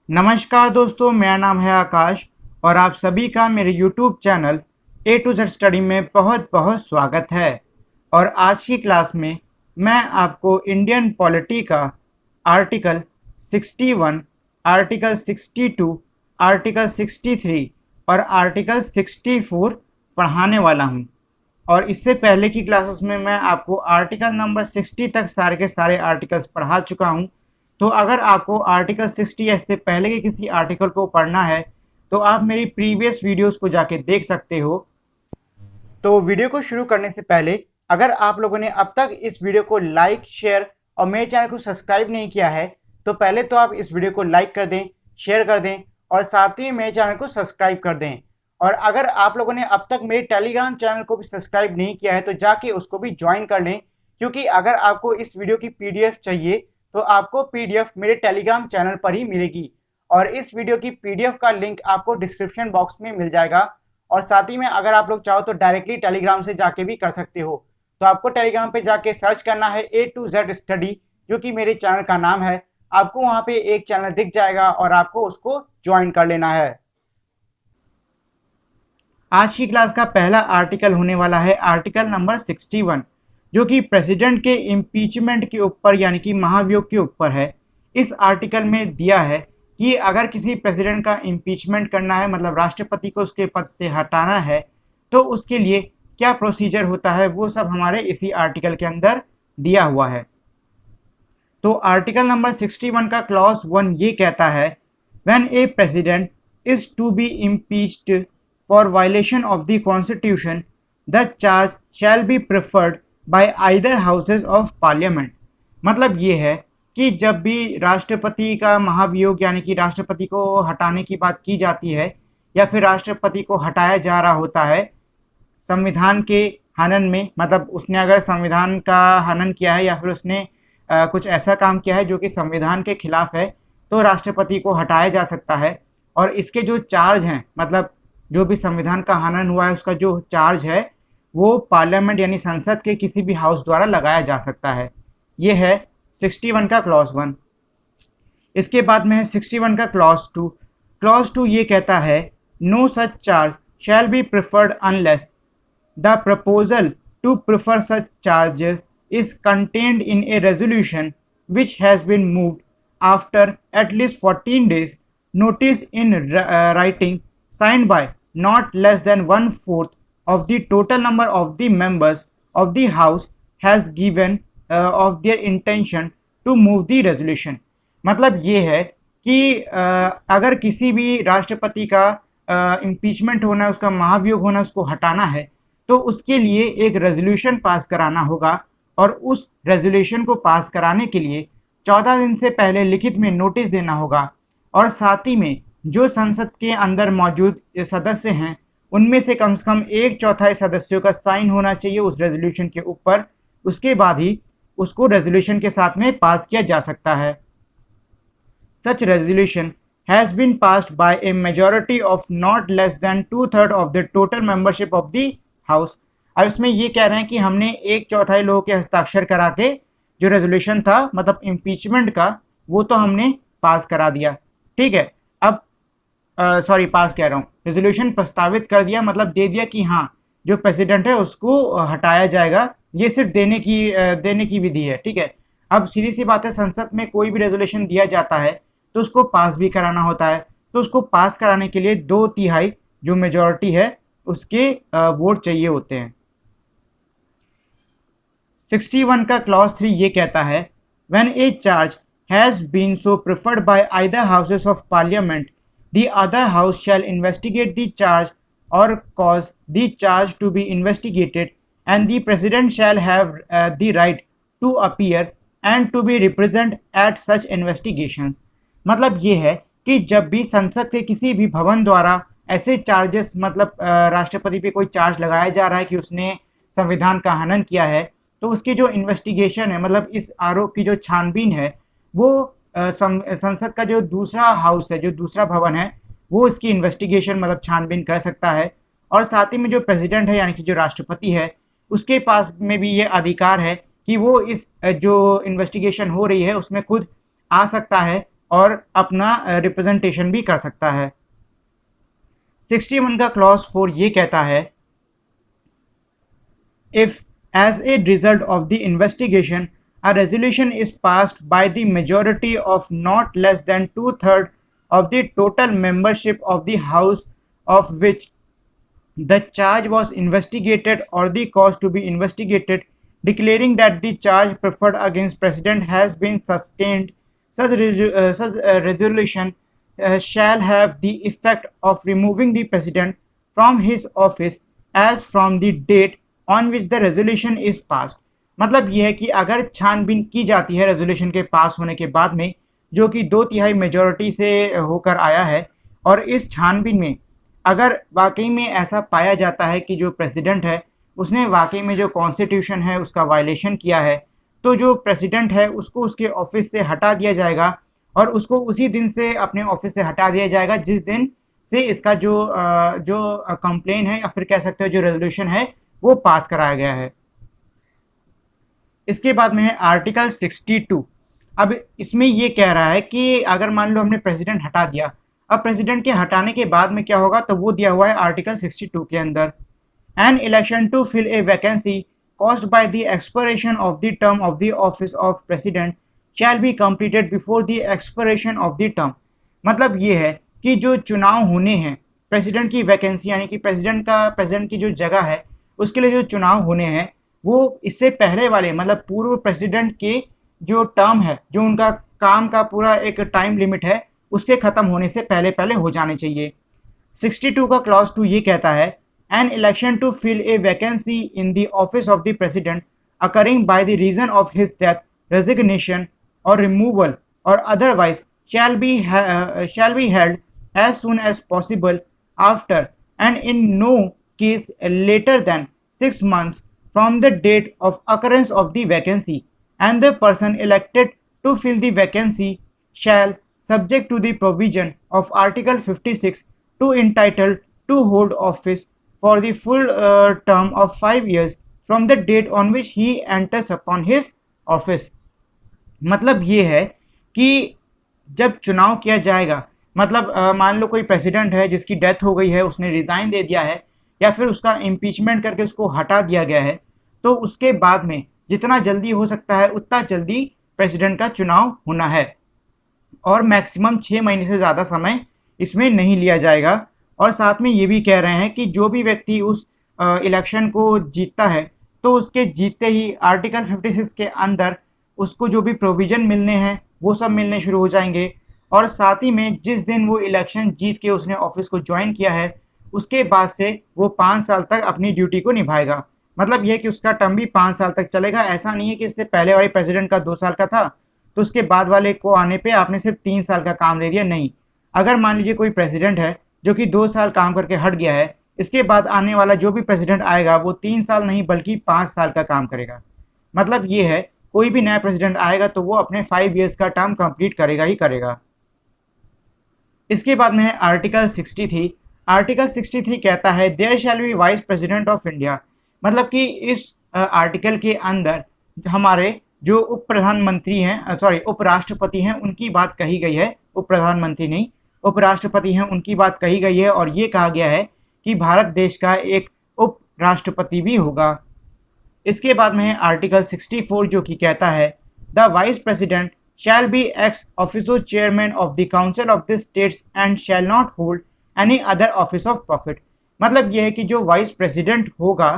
नमस्कार दोस्तों, मेरा नाम है आकाश और आप सभी का मेरे YouTube channel A to Z study में बहुत बहुत स्वागत है। और आज की क्लास में मैं आपको इंडियन पॉलिटी का आर्टिकल 61, आर्टिकल 62, आर्टिकल 63 और आर्टिकल 64 पढ़ाने वाला हूं। और इससे पहले की क्लासेस में मैं आपको आर्टिकल नंबर 60 तक सारे के सारे आर्टिकल्स पढ़ा चुका हूं। तो अगर आपको आर्टिकल 60 या इससे पहले के किसी आर्टिकल को पढ़ना है तो आप मेरी प्रीवियस वीडियोस को जाके देख सकते हो। तो वीडियो को शुरू करने से पहले अगर आप लोगों ने अब तक इस वीडियो को लाइक, शेयर और मेरे चैनल को सब्सक्राइब नहीं किया है तो पहले तो आप इस वीडियो को लाइक कर दें, शेयर कर दें और साथ ही मेरे चैनल को सब्सक्राइब कर दें। और अगर आप लोगों ने अब तक मेरे टेलीग्राम चैनल को भी सब्सक्राइब नहीं किया है तो जाके उसको भी ज्वाइन कर लें, क्योंकि अगर आपको इस वीडियो की पीडीएफ चाहिए तो आपको पीडीएफ मेरे टेलीग्राम चैनल पर ही मिलेगी। और इस वीडियो की पीडीएफ का लिंक आपको डिस्क्रिप्शन बॉक्स में मिल जाएगा। और साथ ही में अगर आप लोग चाहो तो डायरेक्टली टेलीग्राम से जाके भी कर सकते हो। तो आपको टेलीग्राम पे जाके सर्च करना है ए टू जेड स्टडी, जो कि मेरे चैनल का नाम है। आपको वहां पे एक चैनल दिख जाएगा और आपको उसको ज्वाइन कर लेना है। आज की क्लास का पहला आर्टिकल होने वाला है आर्टिकल नंबर 61, जो कि प्रेसिडेंट के इम्पीचमेंट के ऊपर यानी कि महाभियोग के ऊपर है। इस आर्टिकल में दिया है कि अगर किसी प्रेसिडेंट का इम्पीचमेंट करना है, मतलब राष्ट्रपति को उसके पद से हटाना है, तो उसके लिए क्या प्रोसीजर होता है वो सब हमारे इसी आर्टिकल के अंदर दिया हुआ है। तो आर्टिकल नंबर 61 का क्लॉज 1 ये कहता है, when a president is to be impeached for violation of the constitution, the charge shall be preferred by either houses of parliament। मतलब ये है कि जब भी राष्ट्रपति का महाभियोग यानी कि राष्ट्रपति को हटाने की बात की जाती है या फिर राष्ट्रपति को हटाया जा रहा होता है संविधान के हनन में, मतलब उसने अगर संविधान का हनन किया है या फिर उसने कुछ ऐसा काम किया है जो कि संविधान के खिलाफ है, तो राष्ट्रपति को हटाया जा सकता है। और इसके जो चार्ज हैं, मतलब जो भी संविधान का हनन हुआ है उसका जो चार्ज है वो पार्लियामेंट यानी संसद के किसी भी हाउस द्वारा लगाया जा सकता है। ये है 61 का क्लॉज 1। इसके बाद में है 61 का क्लॉज 2। क्लॉज 2 ये कहता है, no such charge shall be preferred unless the proposal to prefer such charge is contained in a resolution which has been moved after at least 14 days notice in writing signed by not less than 1/4 of the total number of the members of the house has given of their intention to move the resolution। मतलब ये है कि अगर किसी भी राष्ट्रपति का impeachment होना है, उसका महाभियोग होना, उसको हटाना है, तो उसके लिए एक रेजोल्यूशन पास कराना होगा। और उस रेजोल्यूशन को पास कराने के लिए 14 दिन से पहले लिखित में नोटिस देना होगा। और साथ ही में जो संसद के अंदर मौजूद सदस्य हैं उनमें से कम 1/4 सदस्यों का साइन होना चाहिए उस रेजोल्यूशन के ऊपर। उसके बाद ही उसको रेजोल्यूशन के साथ में पास किया जा सकता है। Such resolution has been passed by a majority of not less than 2/3 of the total membership of the house. अब इसमें ये कह रहे हैं कि हमने 1/4 लोगों के हस्ताक्षर करा के जो रेजोल्यूशन था, मतलब इम्पीचमेंट का, वो तो हमने पास करा दिया। ठीक है, अब सॉरी पास कह रहा हूँ, रेजोल्यूशन प्रस्तावित कर दिया, मतलब दे दिया कि हाँ जो प्रेसिडेंट है उसको हटाया जाएगा। ये सिर्फ देने की विधि है। ठीक है, अब सीधी सी बात है, संसद में कोई भी रेजोल्यूशन दिया जाता है तो उसको पास भी कराना होता है। तो उसको पास कराने के लिए 2/3 जो मेजॉरिटी है उसके वोट चाहिए होते हैं। 61 का क्लॉज 3 ये कहता है, when a charge has been so preferred by either houses of parliament the other house shall investigate the charge or cause the charge to be investigated, and the president shall have the right to appear and to be represent at such investigations। मतलब ये है कि जब भी संसद के किसी भी भवन द्वारा ऐसे चार्जेस, मतलब राष्ट्रपति पे कोई चार्ज लगाया जा रहा है कि उसने संविधान का हनन किया है, तो उसकी जो इन्वेस्टिगेशन है, मतलब इस आरोप की जो छानबीन है, वो संसद का जो दूसरा हाउस है, जो दूसरा भवन है, वो इसकी इन्वेस्टिगेशन मतलब छानबीन कर सकता है। और साथ ही में जो प्रेसिडेंट है यानी कि जो राष्ट्रपति है उसके पास में भी ये अधिकार है कि वो इस जो इन्वेस्टिगेशन हो रही है उसमें खुद आ सकता है और अपना रिप्रेजेंटेशन भी कर सकता है। 61 का क्लॉज 4 ये कहता है, if as a result of the investigation a resolution is passed by the majority of not less than 2/3 of the total membership of the house of which the charge was investigated or the cause to be investigated, declaring that the charge preferred against president has been sustained, such resolution shall have the effect of removing the president from his office as from the date on which the resolution is passed। मतलब यह है कि अगर छानबीन की जाती है resolution के पास होने के बाद में, जो कि 2/3 मेजोरिटी से होकर आया है, और इस छानबीन में अगर वाकई में ऐसा पाया जाता है कि जो प्रेसिडेंट है उसने वाकई में जो कॉन्स्टिट्यूशन है उसका वायलेशन किया है, तो जो प्रेसिडेंट है उसको उसके ऑफिस से हटा दिया जाएगा और उसको उसी दिन से अपने ऑफिस से हटा दिया जाएगा जिस दिन से इसका जो कंप्लेन है या फिर कह सकते हो जो रेजोल्यूशन है वो पास कराया गया है। इसके बाद में है आर्टिकल 62। अब इसमें ये कह रहा है कि अगर मान लो हमने प्रेसिडेंट हटा दिया, अब प्रेसिडेंट के हटाने के बाद में क्या होगा, तो वो दिया हुआ है आर्टिकल 62 के अंदर, an election to fill a vacancy caused by the expiration of the term of the office of president shall be completed before the expiration of the term। मतलब ये है कि जो चुनाव होने हैं प्रेसिडेंट की वैकेंसी यानी कि प्रेसिडेंट की जो जगह है उसके लिए जो चुनाव होने हैं वो इससे पहले वाले मतलब पूर्व प्रेसिडेंट के जो टर्म है, जो उनका काम का पूरा एक टाइम लिमिट है, उसके खत्म होने से पहले पहले हो जाने चाहिए। 62 का क्लॉज 2 ये कहता है, an election to fill a vacancy in the office of the president occurring by the reason of his death, resignation और रिमूवल और otherwise shall be held as soon as possible after and in no case later than 6 months from the date of occurrence of the vacancy, and the person elected to fill the vacancy shall, subject to the provision of Article 56, to entitled to hold office for the full term of 5 years from the date on which he enters upon his office। मतलब ये है कि जब चुनाव किया जाएगा, मतलब मान लो कोई प्रेसिडेंट है जिसकी डेथ हो गई है, उसने रिजाइन दे दिया है या फिर उसका इम्पीचमेंट करके उसको हटा दिया गया है, तो उसके बाद में जितना जल्दी हो सकता है उतना जल्दी प्रेसिडेंट का चुनाव होना है और मैक्सिमम 6 महीने से ज़्यादा समय इसमें नहीं लिया जाएगा। और साथ में ये भी कह रहे हैं कि जो भी व्यक्ति उस इलेक्शन को जीतता है तो उसके जीतते ही आर्टिकल 56 के अंदर उसको जो भी प्रोविजन मिलने हैं वो सब मिलने शुरू हो जाएंगे। और साथ ही में जिस दिन वो इलेक्शन जीत के उसने ऑफिस को ज्वाइन किया है उसके बाद से वो 5 साल तक अपनी ड्यूटी को निभाएगा। मतलब यह कि उसका टर्म भी 5 साल तक चलेगा। ऐसा नहीं है कि इससे पहले वाले प्रेसिडेंट का 2 साल का था तो उसके बाद वाले को आने पे आपने सिर्फ 3 साल का काम दे दिया, नहीं। अगर मान लीजिए कोई प्रेसिडेंट है जो कि 2 साल काम करके हट गया है, इसके बाद आने वाला जो भी प्रेसिडेंट आएगा वो 3 साल नहीं बल्कि 5 साल का काम करेगा। मतलब ये है कोई भी नया प्रेसिडेंट आएगा तो वो अपने 5 इयर्स का टर्म कंप्लीट करेगा ही करेगा। इसके बाद में है आर्टिकल 63। आर्टिकल 63 कहता है there shall be vice president of India. मतलब कि इस आर्टिकल के अंदर हमारे जो उप प्रधानमंत्री हैं, सॉरी उपराष्ट्रपति हैं, उनकी बात कही गई है। उप प्रधानमंत्री नहीं, उपराष्ट्रपति हैं, उनकी बात कही गई है। और ये कहा गया है कि भारत देश का एक उप राष्ट्रपति भी होगा। इसके बाद में है आर्टिकल 64 जो कि कहता है the vice president shall be ex officio chairman of the council of the states and shall not hold any other office of profit। मतलब यह है कि जो वाइस प्रेसिडेंट होगा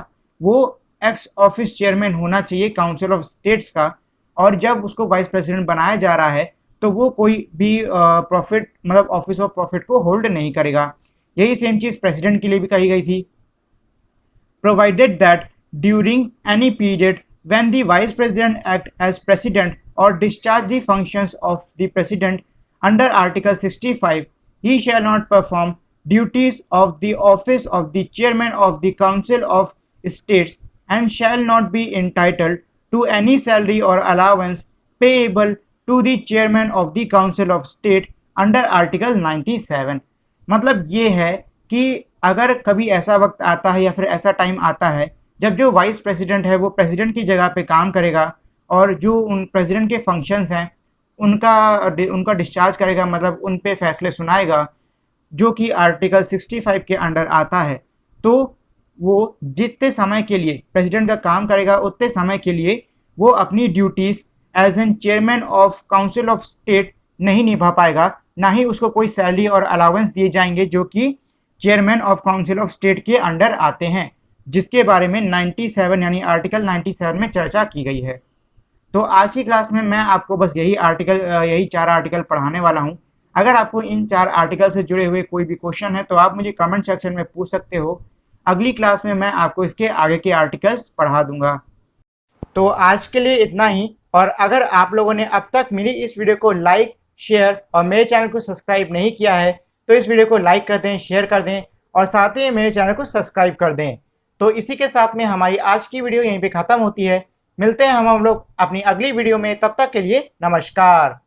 वो एक्स ऑफिस चेयरमैन होना चाहिए काउंसिल ऑफ स्टेट्स का, और जब उसको वाइस प्रेसिडेंट बनाया जा रहा है तो वो कोई भी प्रॉफिट मतलब ऑफिस ऑफ प्रॉफिट को होल्ड नहीं करेगा। यही सेम चीज प्रेसिडेंट के लिए भी कही गई थी। Provided that during any period when the vice president act as president or discharge the functions of the president under article 65, he shall not perform duties of the office of the chairman of the council of states and shall not be entitled to any salary or allowance payable to the chairman of the council of state under article 97। मतलब ये है कि अगर कभी ऐसा वक्त आता है या फिर ऐसा टाइम आता है जब जो वाइस प्रेसिडेंट है वो प्रेसिडेंट की जगह पे काम करेगा और जो उन प्रेसिडेंट के फंक्शंस हैं उनका डिस्चार्ज करेगा, मतलब उन पे फैसले सुनाएगा, जो कि आर्टिकल 65 के अंडर आता है। तो वो जितने समय के लिए प्रेसिडेंट का काम करेगा उतने समय के लिए वो अपनी duties as an chairman of council of state नहीं निभा पाएगा, ना ही उसको कोई सैलरी और अलाउंस दिए जाएंगे जो कि chairman of council of state के अंडर आते हैं, जिसके बारे में 97 यानी आर्टिकल 97 में चर्चा की गई है। तो आज की क्लास में मैं आपको बस यही 4 आर्टिकल पढ़ाने वाला हूँ। अगर आपको इन 4 आर्टिकल से जुड़े हुए कोई भी क्वेश्चन है तो आप मुझे कमेंट सेक्शन में पूछ सकते हो। अगली क्लास में मैं आपको इसके आगे के आर्टिकल्स पढ़ा दूंगा। तो आज के लिए इतना ही, और अगर आप लोगों ने अब तक मेरी इस वीडियो को लाइक, शेयर और मेरे चैनल को सब्सक्राइब नहीं किया है तो इस वीडियो को लाइक कर दें, शेयर कर दें और साथ ही मेरे चैनल को सब्सक्राइब कर दें। तो इसी के साथ में हमारी आज की वीडियो यहीं पे खत्म होती है। मिलते हैं हम लोग अपनी अगली वीडियो में, तब तक के लिए नमस्कार।